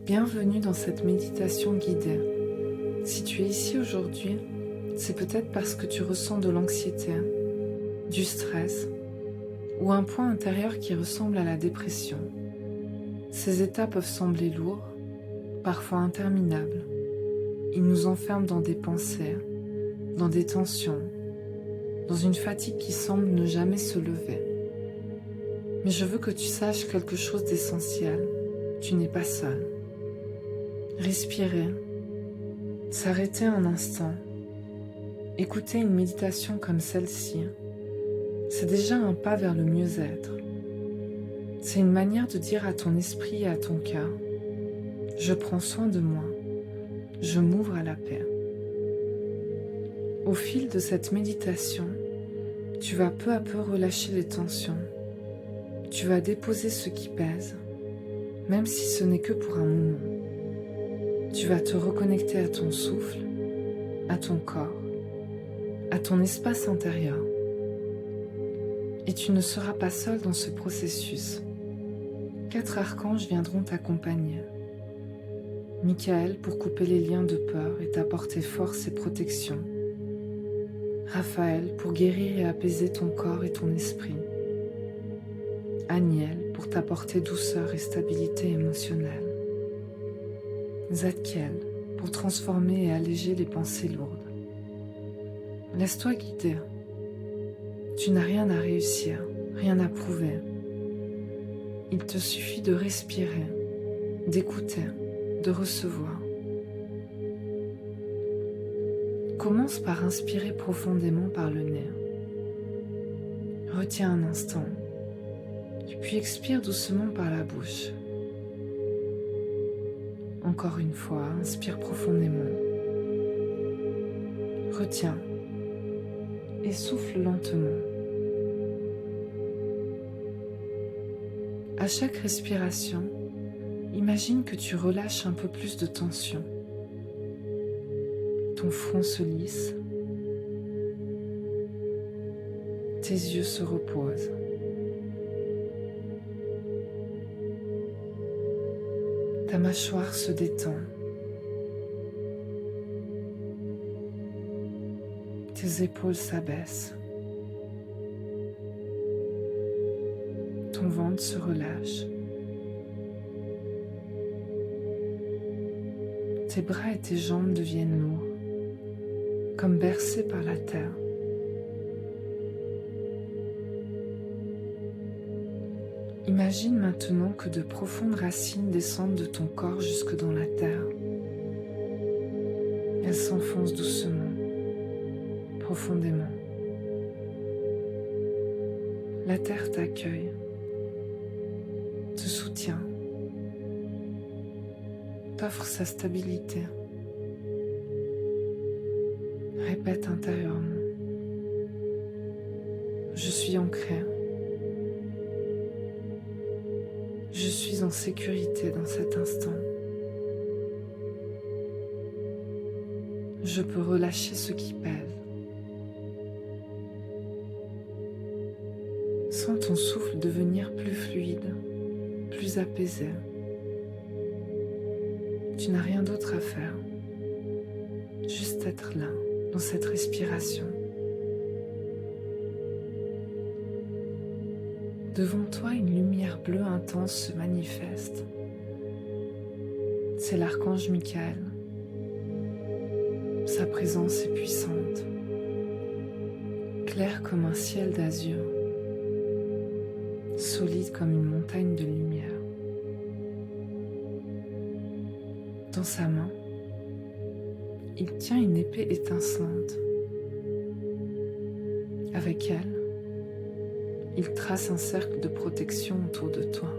Bienvenue dans cette méditation guidée. Si tu es ici aujourd'hui, c'est peut-être parce que tu ressens de l'anxiété, du stress ou un point intérieur qui ressemble à la dépression. Ces états peuvent sembler lourds, parfois interminables. Ils nous enferment dans des pensées, dans des tensions, dans une fatigue qui semble ne jamais se lever. Mais je veux que tu saches quelque chose d'essentiel. Tu n'es pas seul. Respirer, s'arrêter un instant, écouter une méditation comme celle-ci, c'est déjà un pas vers le mieux-être. C'est une manière de dire à ton esprit et à ton cœur, je prends soin de moi, je m'ouvre à la paix. Au fil de cette méditation, tu vas peu à peu relâcher les tensions. Tu vas déposer ce qui pèse, même si ce n'est que pour un moment. Tu vas te reconnecter à ton souffle, à ton corps, à ton espace intérieur. Et tu ne seras pas seul dans ce processus. 4 archanges viendront t'accompagner. Michael pour couper les liens de peur et t'apporter force et protection. Raphaël pour guérir et apaiser ton corps et ton esprit. Aniel pour t'apporter douceur et stabilité émotionnelle. Zadkiel pour transformer et alléger les pensées lourdes. Laisse-toi guider. Tu n'as rien à réussir, rien à prouver. Il te suffit de respirer, d'écouter, de recevoir. Commence par inspirer profondément par le nez. Retiens un instant, puis expire doucement par la bouche. Encore une fois, inspire profondément. Retiens et souffle lentement. À chaque respiration, imagine que tu relâches un peu plus de tension. Ton front se lisse. Tes yeux se reposent. Ta mâchoire se détend. Tes épaules s'abaissent. Ton ventre se relâche. Tes bras et tes jambes deviennent lourds, comme bercés par la terre. Imagine maintenant que de profondes racines descendent de ton corps jusque dans la terre. Elles s'enfoncent doucement, profondément. La terre t'accueille, te soutient, t'offre sa stabilité. Répète intérieurement. Je suis ancré. Je suis en sécurité dans cet instant. Je peux relâcher ce qui pèse. Sens ton souffle devenir plus fluide, plus apaisé. Tu n'as rien d'autre à faire. Juste être là, dans cette respiration. Devant toi, une lumière bleue intense se manifeste. C'est l'archange Michael. Sa présence est puissante, claire comme un ciel d'azur, solide comme une montagne de lumière. Dans sa main, il tient une épée étincelante. Avec elle, il trace un cercle de protection autour de toi.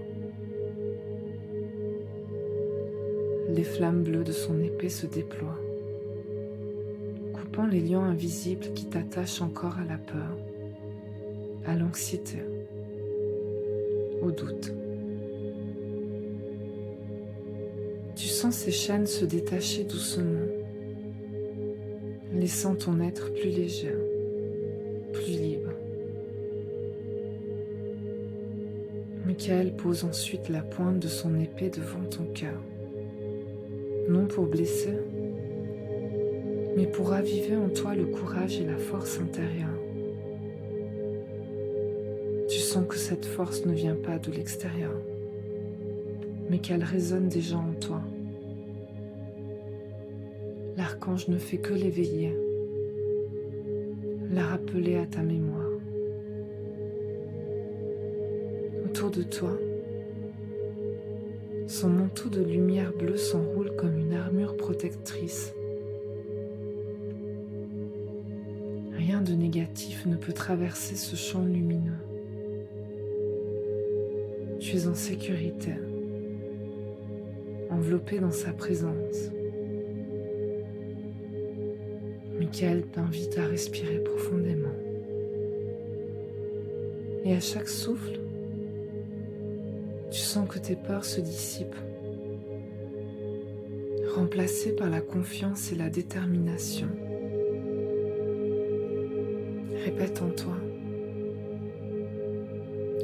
Les flammes bleues de son épée se déploient, coupant les liens invisibles qui t'attachent encore à la peur, à l'anxiété, au doute. Tu sens ces chaînes se détacher doucement, laissant ton être plus léger, plus libre. Michael pose ensuite la pointe de son épée devant ton cœur. non pour blesser, mais pour raviver en toi le courage et la force intérieure. Tu sens que cette force ne vient pas de l'extérieur, mais qu'elle résonne déjà en toi. L'archange ne fait que l'éveiller, la rappeler à ta mémoire. Autour de toi, son manteau de lumière bleue s'enroule comme une armure protectrice. Rien de négatif ne peut traverser ce champ lumineux. Tu es en sécurité, enveloppé dans sa présence. Michael t'invite à respirer profondément. Et à chaque souffle, tu sens que tes peurs se dissipent, remplacées par la confiance et la détermination. Répète en toi,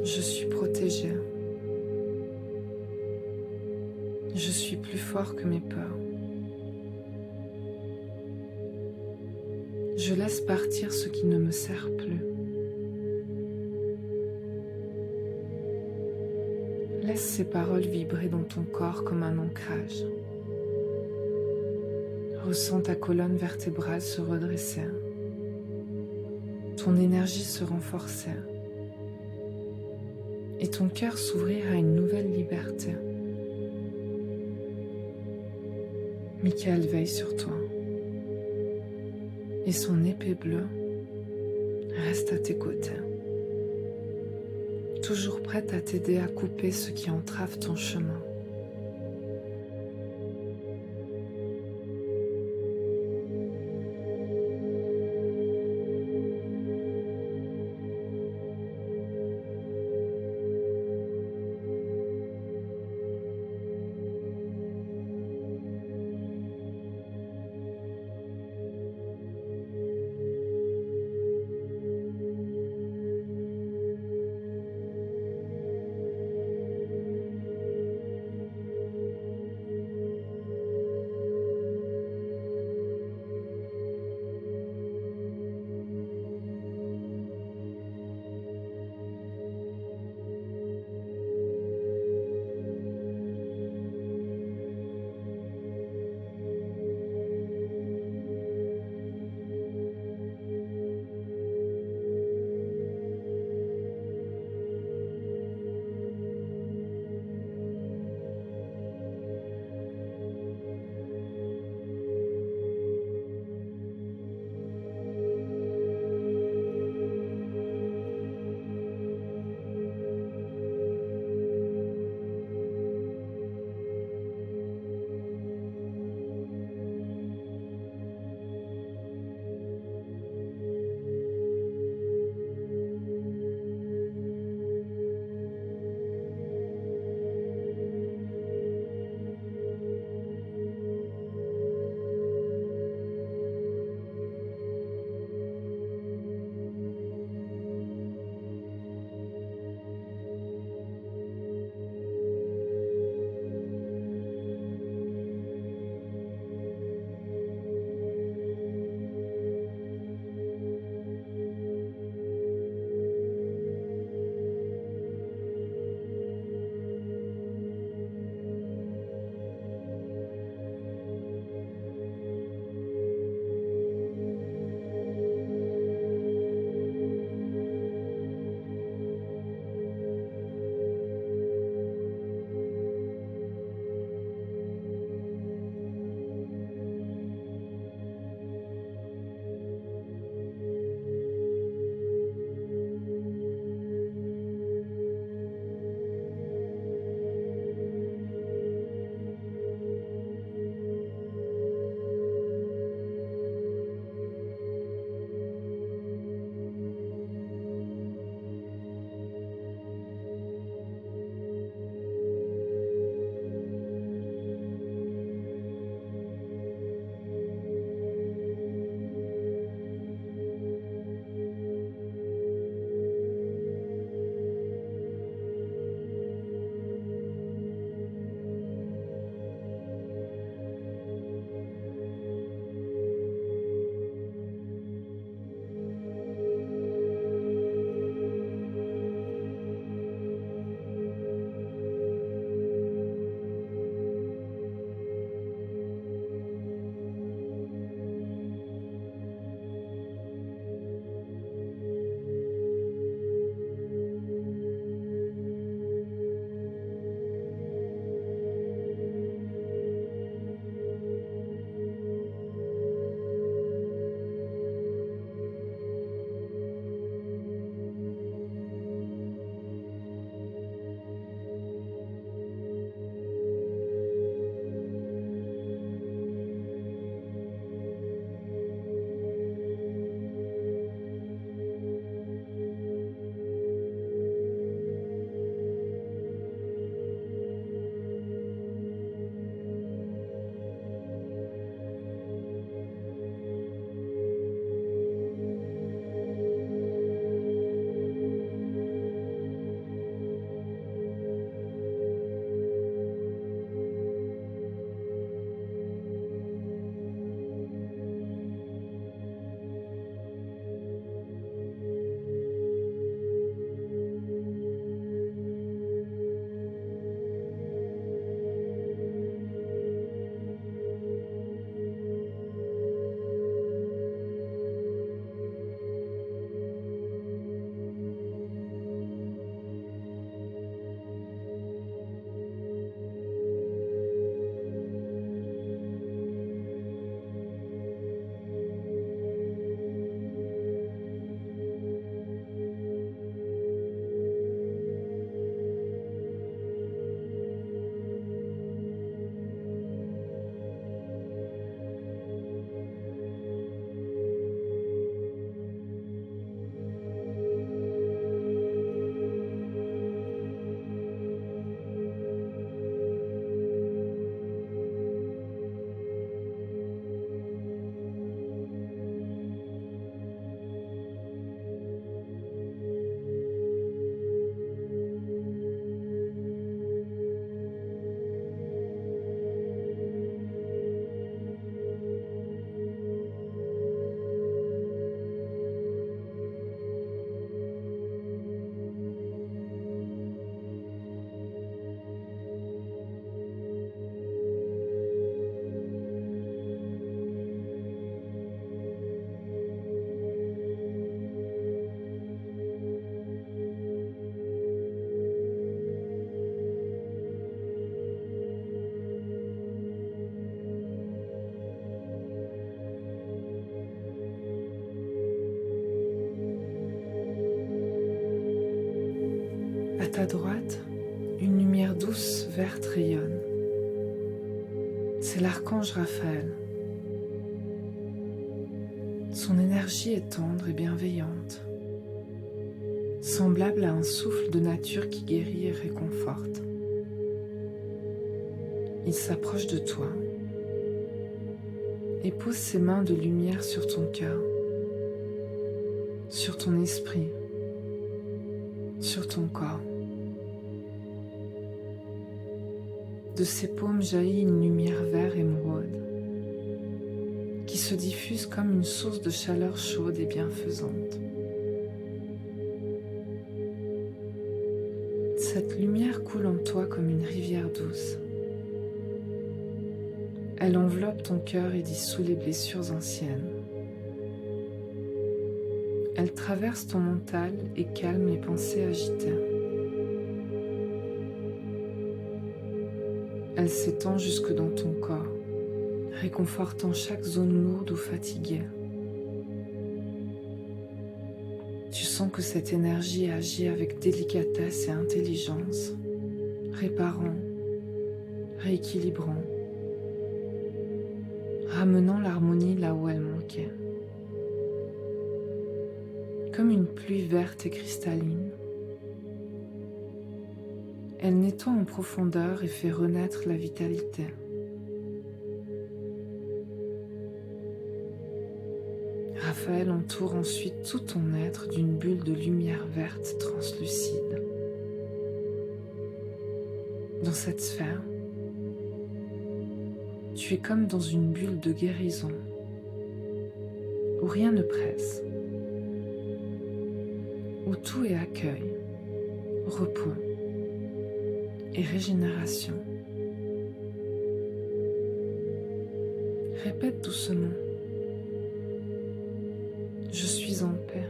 je suis protégé. Je suis plus fort que mes peurs. Je laisse partir ce qui ne me sert plus. Laisse ces paroles vibrer dans ton corps comme un ancrage. Ressens ta colonne vertébrale se redresser, ton énergie se renforcer et ton cœur s'ouvrir à une nouvelle liberté. Michael veille sur toi et son épée bleue reste à tes côtés, toujours prête à t'aider à couper ce qui entrave ton chemin. ta droite, une lumière douce verte rayonne. C'est l'archange Raphaël. Son énergie est tendre et bienveillante, semblable à un souffle de nature qui guérit et réconforte. Il s'approche de toi et pose ses mains de lumière sur ton cœur, sur ton esprit, sur ton corps. De ses paumes jaillit une lumière vert émeraude qui se diffuse comme une source de chaleur chaude et bienfaisante. Cette lumière coule en toi comme une rivière douce. Elle enveloppe ton cœur et dissout les blessures anciennes. Elle traverse ton mental et calme les pensées agitées. Elle s'étend jusque dans ton corps, réconfortant chaque zone lourde ou fatiguée. Tu sens que cette énergie agit avec délicatesse et intelligence, réparant, rééquilibrant, ramenant l'harmonie là où elle manquait. Comme une pluie verte et cristalline, elle nettoie en profondeur et fait renaître la vitalité. Raphaël entoure ensuite tout ton être d'une bulle de lumière verte translucide. Dans cette sphère, tu es comme dans une bulle de guérison, où rien ne presse, où tout est accueil, repos et régénération. Répète doucement: je suis en paix.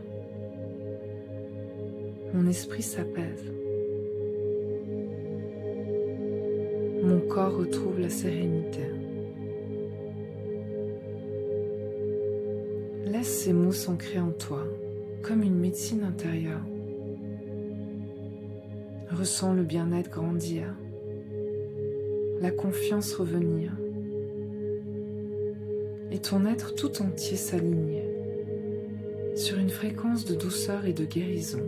Mon esprit s'apaise. Mon corps retrouve la sérénité. Laisse ces mots s'ancrer en toi, comme une médecine intérieure. Ressens le bien-être grandir, la confiance revenir, et ton être tout entier s'aligner sur une fréquence de douceur et de guérison.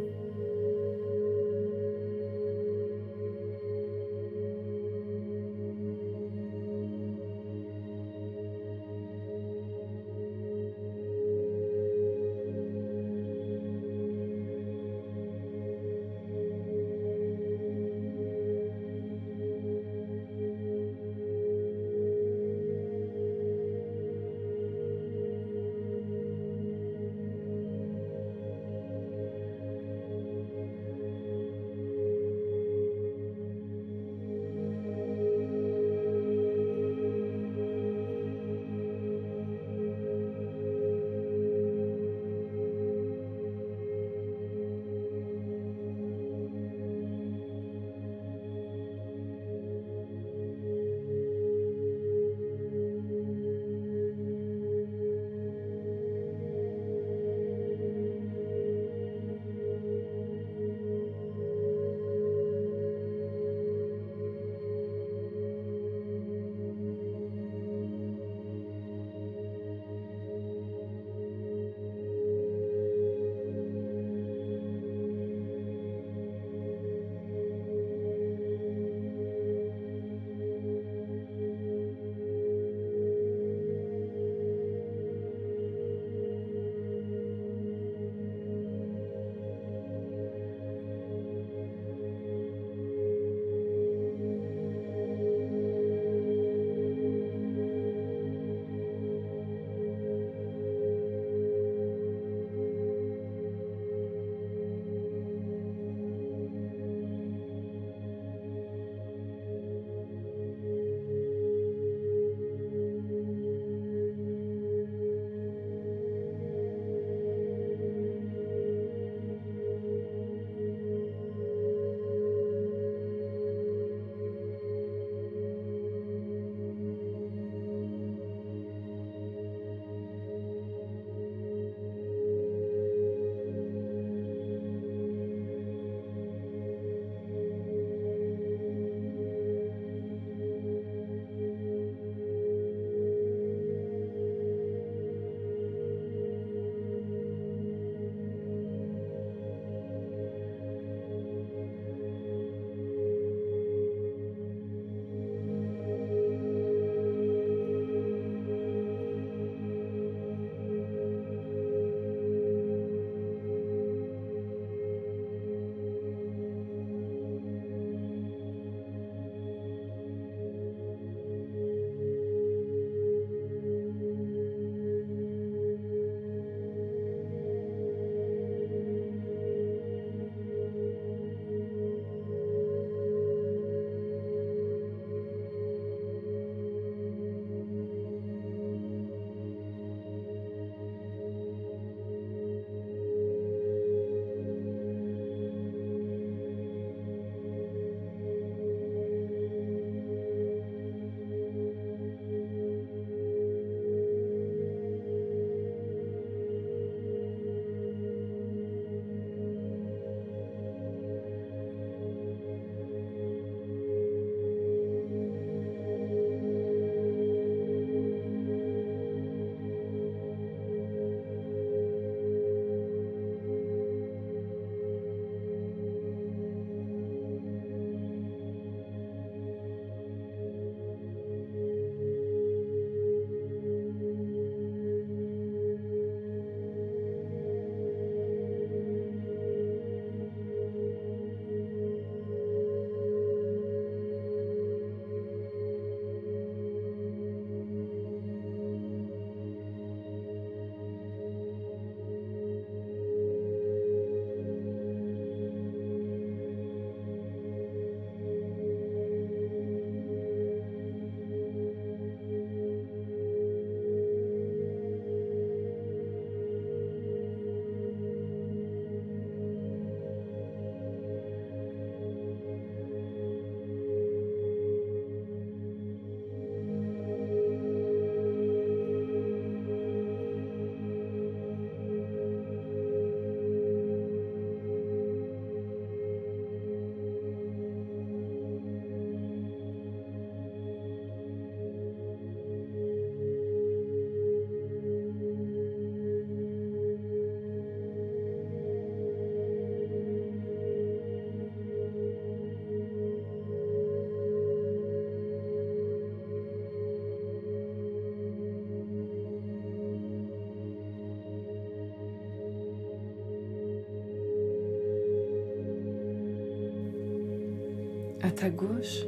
ta gauche,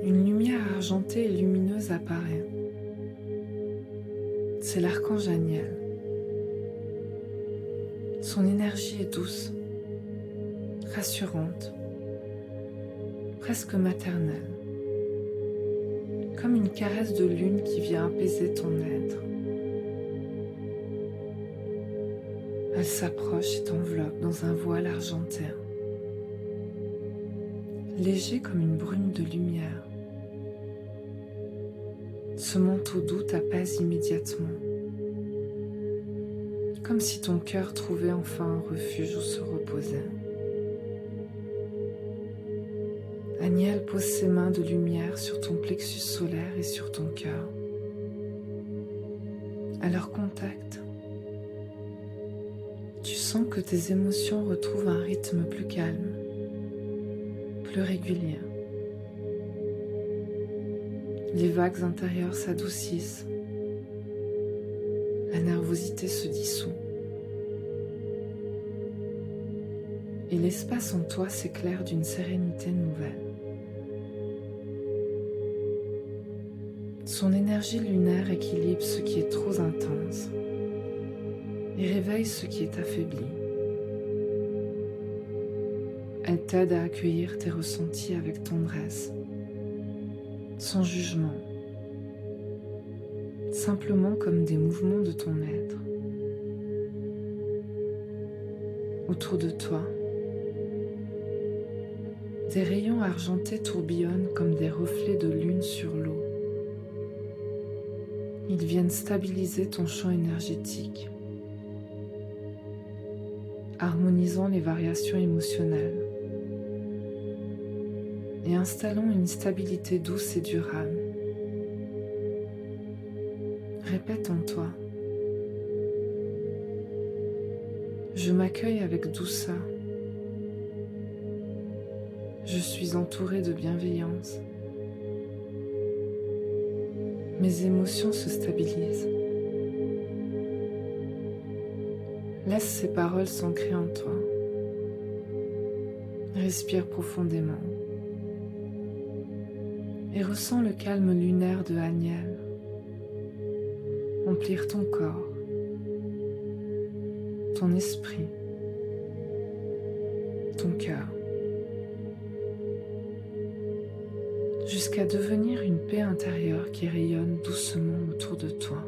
une lumière argentée et lumineuse apparaît. C'est l'archange Aniel. Son énergie est douce, rassurante, presque maternelle, comme une caresse de lune qui vient apaiser ton être. Elle s'approche et t'enveloppe dans un voile argenté, léger comme une brume de lumière. Ce manteau doux t'apaise immédiatement, comme si ton cœur trouvait enfin un refuge où se reposer. Aniel pose ses mains de lumière sur ton plexus solaire et sur ton cœur. À leur contact, tu sens que tes émotions retrouvent un rythme plus calme, plus régulier. Les vagues intérieures s'adoucissent, la nervosité se dissout et l'espace en toi s'éclaire d'une sérénité nouvelle. Son énergie lunaire équilibre ce qui est trop intense et réveille ce qui est affaibli. Elle t'aide à accueillir tes ressentis avec tendresse, sans jugement, simplement comme des mouvements de ton être. Autour de toi, des rayons argentés tourbillonnent comme des reflets de lune sur l'eau. Ils viennent stabiliser ton champ énergétique, harmonisant les variations émotionnelles et installant une stabilité douce et durable. Répète en toi: je m'accueille avec douceur. Je suis entourée de bienveillance. Mes émotions se stabilisent. Laisse ces paroles s'ancrer en toi. Respire profondément et ressens le calme lunaire de Aniel remplir ton corps, ton esprit, ton cœur, jusqu'à devenir une paix intérieure qui rayonne doucement autour de toi.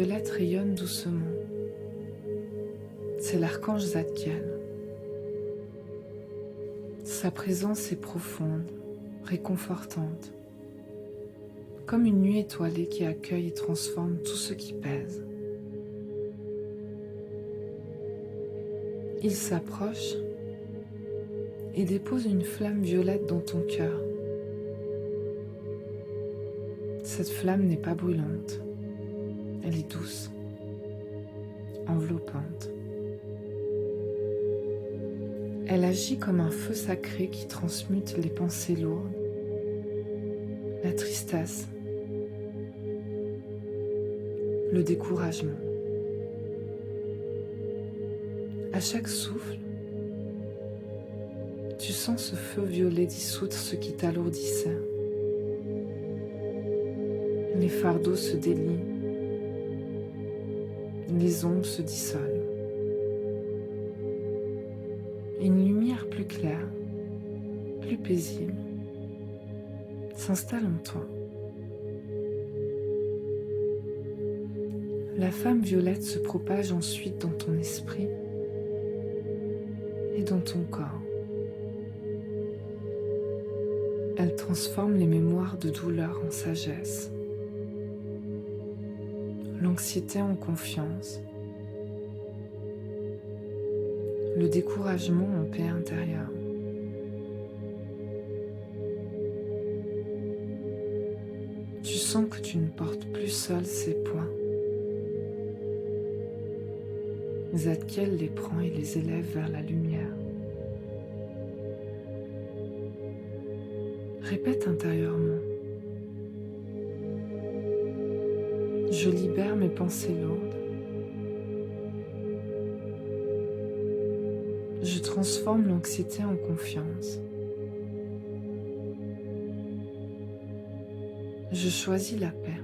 violette rayonne doucement. C'est l'archange Zadkiel. Sa présence est profonde, réconfortante, comme une nuit étoilée qui accueille et transforme tout ce qui pèse. Il s'approche et dépose une flamme violette dans ton cœur. Cette flamme n'est pas brûlante, elle est douce, enveloppante. Elle agit comme un feu sacré qui transmute les pensées lourdes, la tristesse, le découragement. À chaque souffle, tu sens ce feu violet dissoudre ce qui t'alourdissait. Les fardeaux se délient, les ombres se dissolvent. Une lumière plus claire, plus paisible, s'installe en toi. La flamme violette se propage ensuite dans ton esprit et dans ton corps. Elle transforme les mémoires de douleur en sagesse, l'anxiété en confiance, le découragement en paix intérieure. Tu sens que tu ne portes plus seul ces poids. Zadkiel les prend et les élève vers la lumière. Répète intérieurement. Je libère mes pensées lourdes. Je transforme l'anxiété en confiance. Je choisis la paix.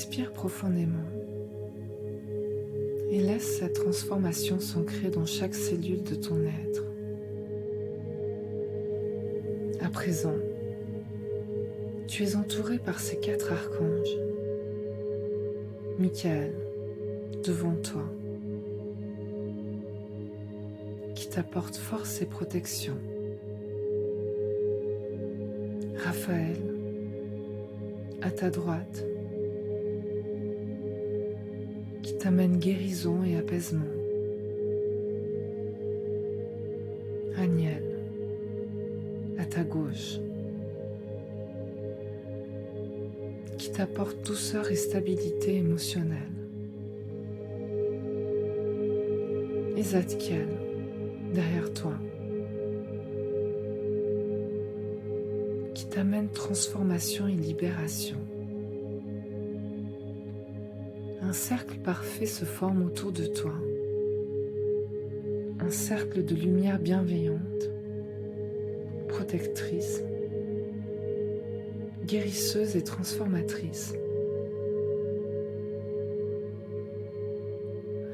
Respire profondément et laisse cette transformation s'ancrer dans chaque cellule de ton être. À présent, tu es entouré par ces 4 archanges. Michael, devant toi, qui t'apporte force et protection. Raphaël, à ta droite, qui t'amène guérison et apaisement. Aniel, à ta gauche, qui t'apporte douceur et stabilité émotionnelle. Et Zadkiel, derrière toi, qui t'amène transformation et libération. Un cercle parfait se forme autour de toi, un cercle de lumière bienveillante, protectrice, guérisseuse et transformatrice.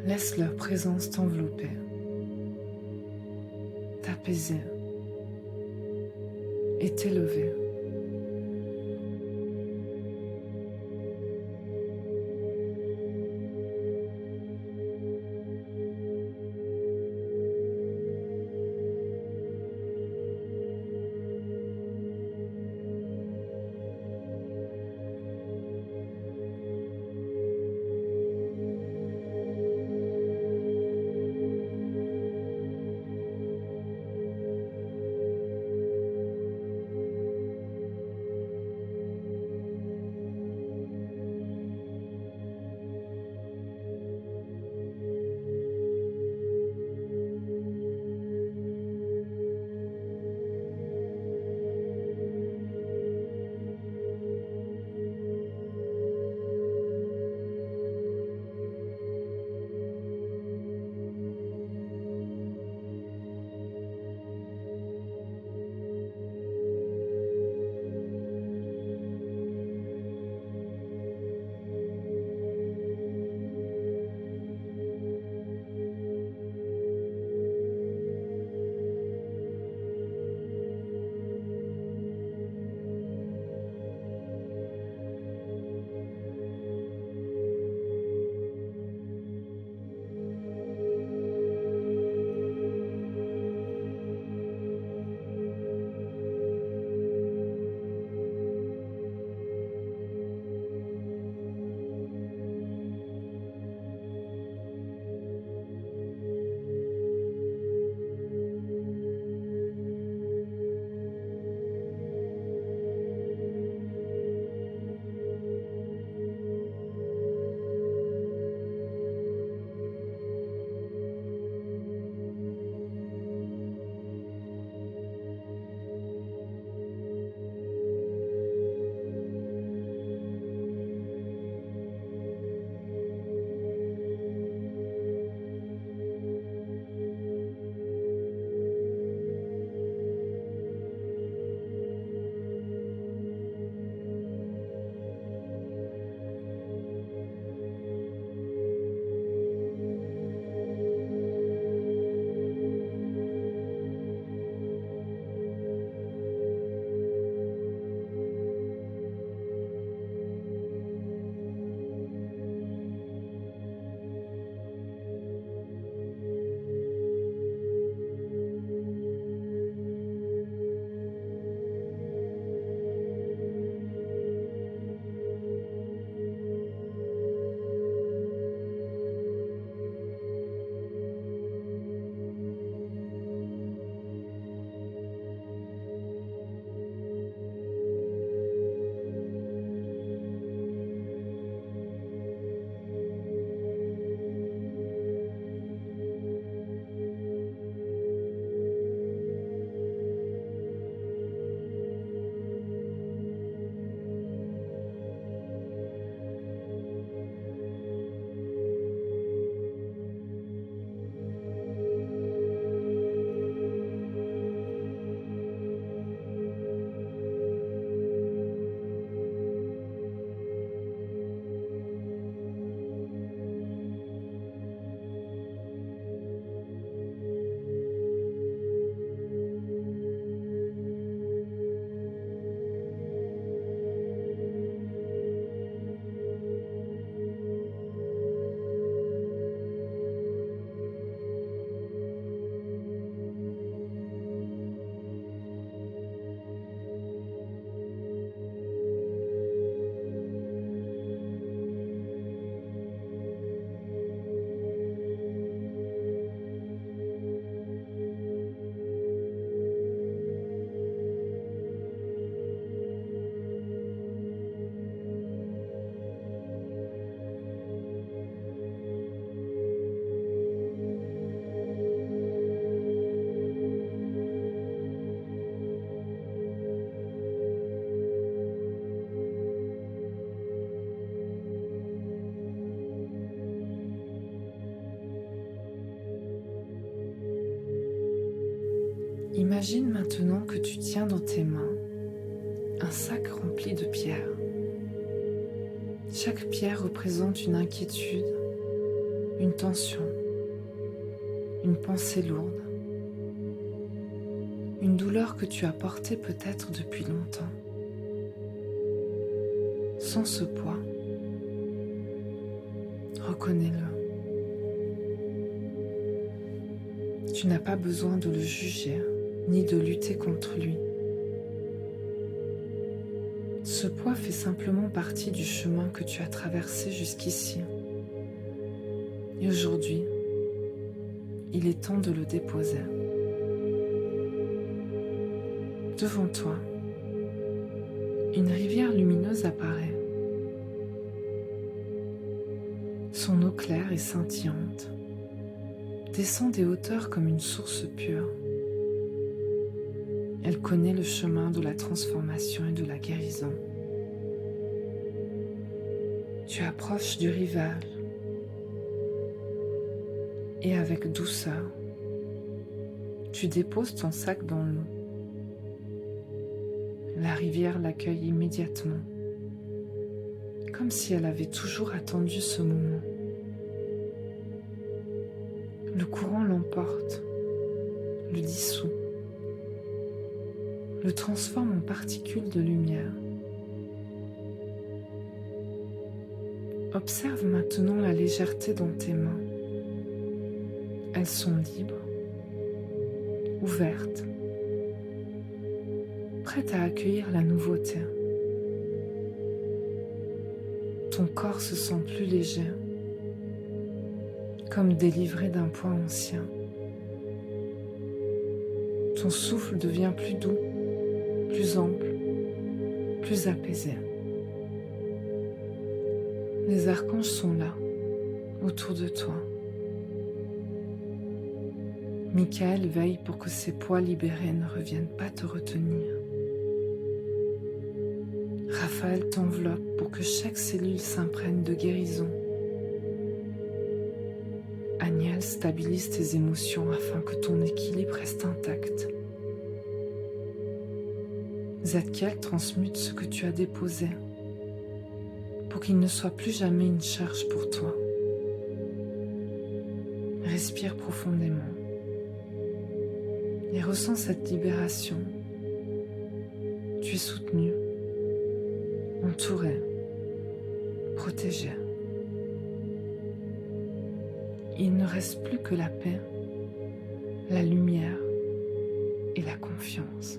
Laisse leur présence t'envelopper, t'apaiser et t'élever. Imagine maintenant que tu tiens dans tes mains un sac rempli de pierres. Chaque pierre représente une inquiétude, une tension, une pensée lourde, une douleur que tu as portée peut-être depuis longtemps. Sans ce poids, reconnais-le. Tu n'as pas besoin de le juger ni de lutter contre lui. Ce poids fait simplement partie du chemin que tu as traversé jusqu'ici. Et aujourd'hui, il est temps de le déposer. Devant toi, une rivière lumineuse apparaît. Son eau claire et scintillante descend des hauteurs comme une source pure. Elle connaît le chemin de la transformation et de la guérison. Tu approches du rivage et avec douceur, tu déposes ton sac dans l'eau. La rivière l'accueille immédiatement, comme si elle avait toujours attendu ce moment. Le courant l'emporte, le dissout, le transforme en particules de lumière. Observe maintenant la légèreté dans tes mains. Elles sont libres, ouvertes, prêtes à accueillir la nouveauté. Ton corps se sent plus léger, comme délivré d'un poids ancien. Ton souffle devient plus doux, plus ample, plus apaisé. Les archanges sont là, autour de toi. Michael veille pour que ces poids libérés ne reviennent pas te retenir. Raphaël t'enveloppe pour que chaque cellule s'imprègne de guérison. Aniel stabilise tes émotions afin que ton équilibre reste intact. Zadkiel transmute ce que tu as déposé pour qu'il ne soit plus jamais une charge pour toi. Respire profondément et ressens cette libération. Tu es soutenu, entouré, protégé. Il ne reste plus que la paix, la lumière et la confiance.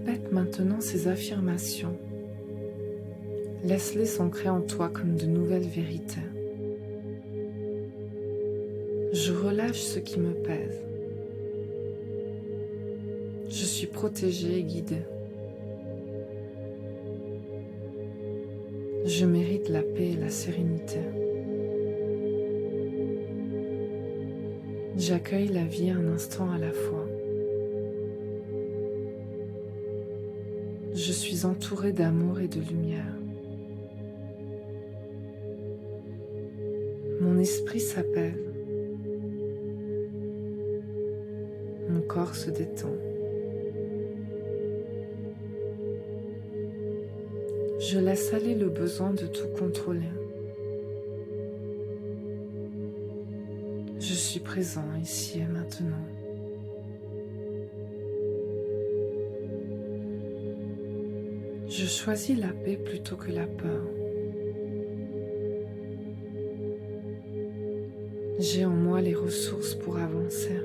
Répète maintenant ces affirmations. Laisse-les s'ancrer en toi comme de nouvelles vérités. Je relâche ce qui me pèse. Je suis protégée et guidée. Je mérite la paix et la sérénité. J'accueille la vie un instant à la fois. Je suis entourée d'amour et de lumière. Mon esprit s'apaise. Mon corps se détend. Je laisse aller le besoin de tout contrôler. Je suis présent ici et maintenant. Je choisis la paix plutôt que la peur. J'ai en moi les ressources pour avancer.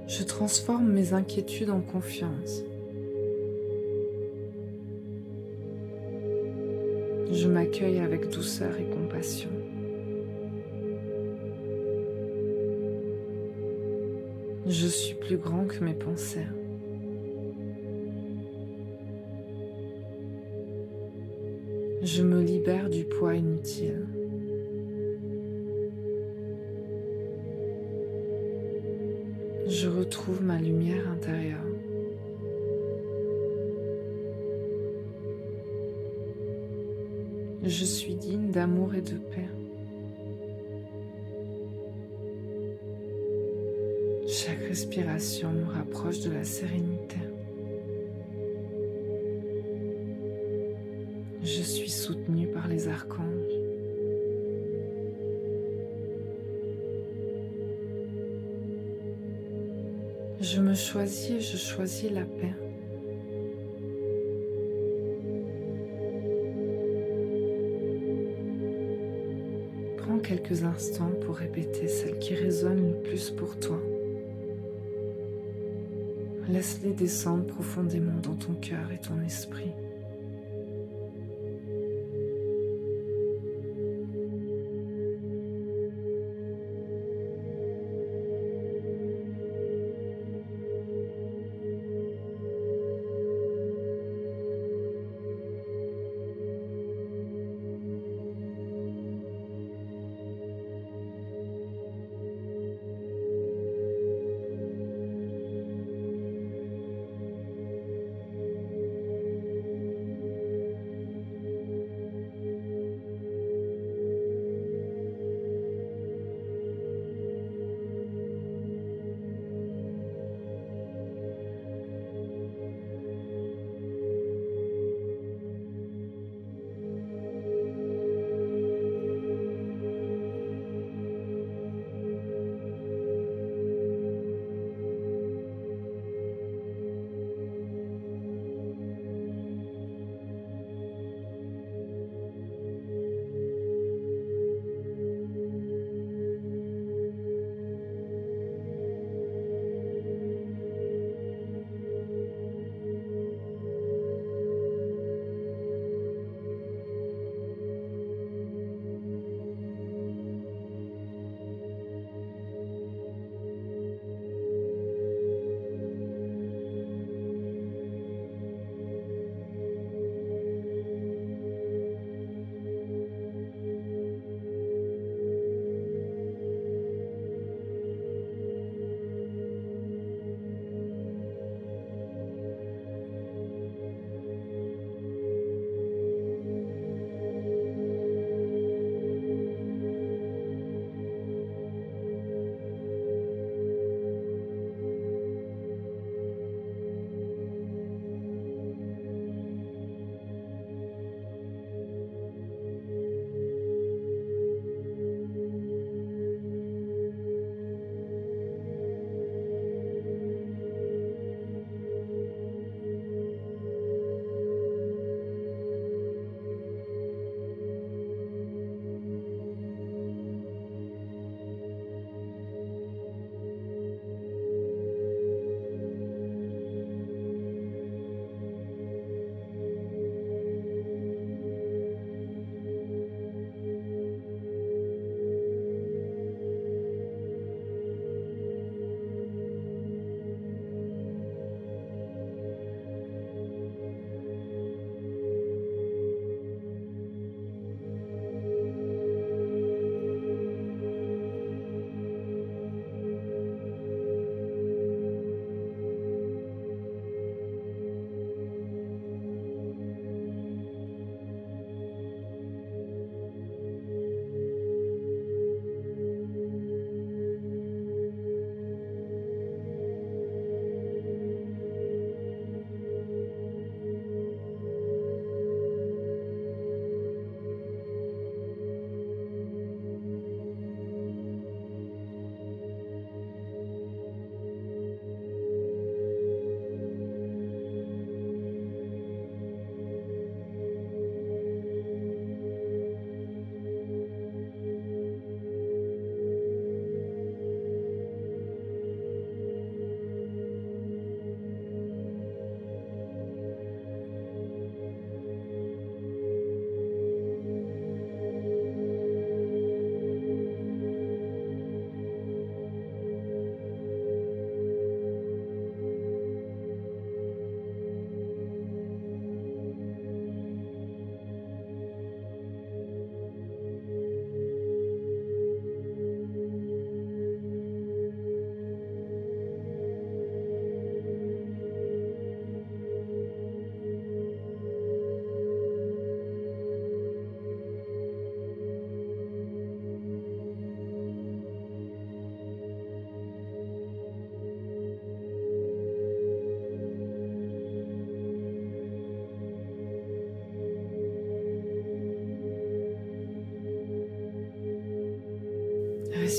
Je transforme mes inquiétudes en confiance. Je m'accueille avec douceur et compassion. Je suis plus grand que mes pensées. Je me libère du poids inutile. Je retrouve ma lumière intérieure. Je suis digne d'amour et de paix. Chaque respiration me rapproche de la sérénité. Je suis soutenue par les archanges. Je me choisis et je choisis la paix. Prends quelques instants pour répéter celle qui résonne le plus pour toi. Laisse-les descendre profondément dans ton cœur et ton esprit.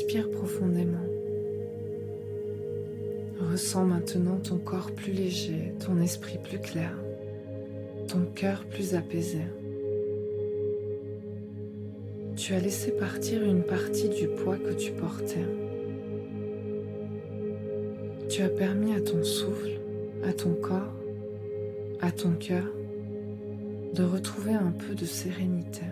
Respire profondément. Ressens maintenant ton corps plus léger, ton esprit plus clair, ton cœur plus apaisé. Tu as laissé partir une partie du poids que tu portais. Tu as permis à ton souffle, à ton corps, à ton cœur de retrouver un peu de sérénité.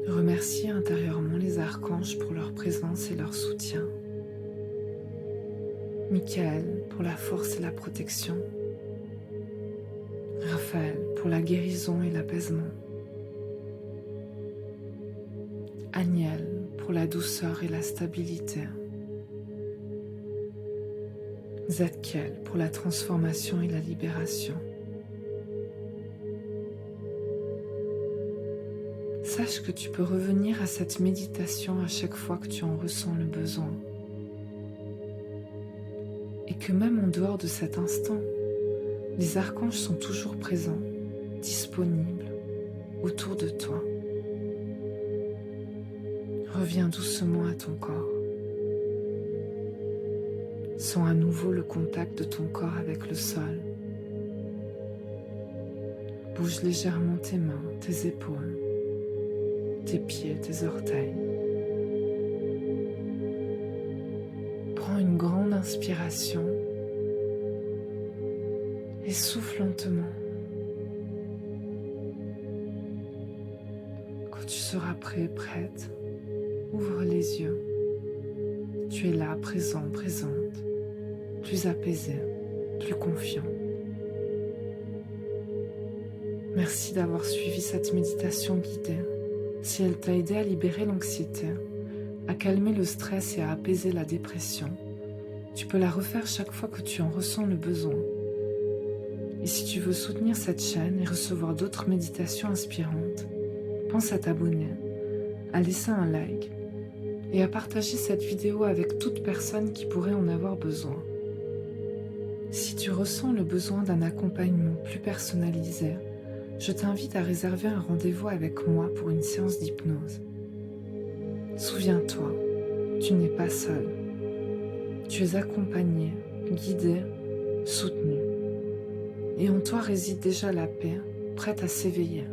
Remercie intérieurement les archanges pour leur présence et leur soutien. Michael pour la force et la protection. Raphaël pour la guérison et l'apaisement. Aniel pour la douceur et la stabilité. Zadkiel pour la transformation et la libération. Sache que tu peux revenir à cette méditation à chaque fois que tu en ressens le besoin. Et que même en dehors de cet instant, les archanges sont toujours présents, disponibles, autour de toi. Reviens doucement à ton corps. Sens à nouveau le contact de ton corps avec le sol. Bouge légèrement tes mains, tes épaules, tes pieds, tes orteils. Prends une grande inspiration et souffle lentement. Quand tu seras prêt, prête, ouvre les yeux. Tu es là, présent, présente, plus apaisé, plus confiant. Merci d'avoir suivi cette méditation guidée. Si elle t'a aidé à libérer l'anxiété, à calmer le stress et à apaiser la dépression, tu peux la refaire chaque fois que tu en ressens le besoin. Et si tu veux soutenir cette chaîne et recevoir d'autres méditations inspirantes, pense à t'abonner, à laisser un like et à partager cette vidéo avec toute personne qui pourrait en avoir besoin. Si tu ressens le besoin d'un accompagnement plus personnalisé, je t'invite à réserver un rendez-vous avec moi pour une séance d'hypnose. Souviens-toi, tu n'es pas seul. Tu es accompagné, guidé, soutenu. Et en toi réside déjà la paix, prête à s'éveiller.